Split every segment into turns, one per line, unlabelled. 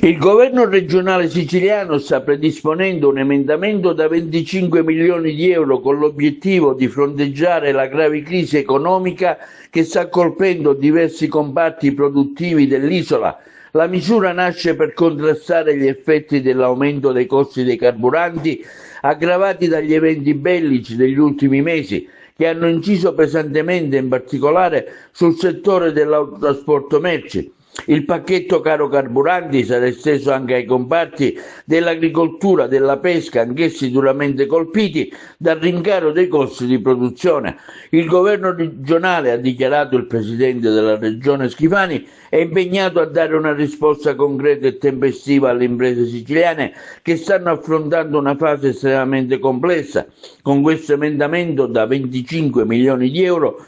Il governo regionale siciliano sta predisponendo un emendamento da 25 milioni di euro con l'obiettivo di fronteggiare la grave crisi economica che sta colpendo diversi comparti produttivi dell'isola. La misura nasce per contrastare gli effetti dell'aumento dei costi dei carburanti aggravati dagli eventi bellici degli ultimi mesi, che hanno inciso pesantemente in particolare sul settore dell'autotrasporto merci. Il pacchetto caro carburanti sarà esteso anche ai comparti dell'agricoltura, della pesca, anch'essi duramente colpiti dal rincaro dei costi di produzione. Il governo regionale, ha dichiarato il presidente della regione Schifani, è impegnato a dare una risposta concreta e tempestiva alle imprese siciliane che stanno affrontando una fase estremamente complessa. Con questo emendamento da 25 milioni di euro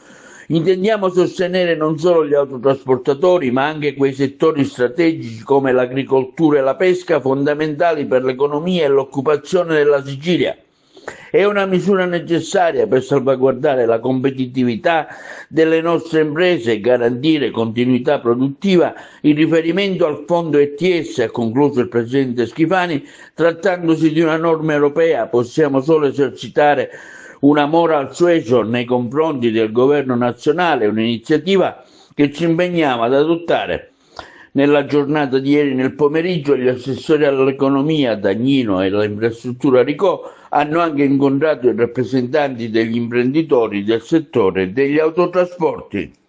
intendiamo sostenere non solo gli autotrasportatori, ma anche quei settori strategici come l'agricoltura e la pesca, fondamentali per l'economia e l'occupazione della Sicilia. È una misura necessaria per salvaguardare la competitività delle nostre imprese e garantire continuità produttiva. In riferimento al fondo ETS, ha concluso il presidente Schifani, trattandosi di una norma europea, possiamo solo esercitare una moral suasion nei confronti del governo nazionale, un'iniziativa che ci impegniamo ad adottare. Nella giornata di ieri nel pomeriggio gli assessori all'economia Dagnino e all'infrastruttura Ricò hanno anche incontrato i rappresentanti degli imprenditori del settore degli autotrasporti.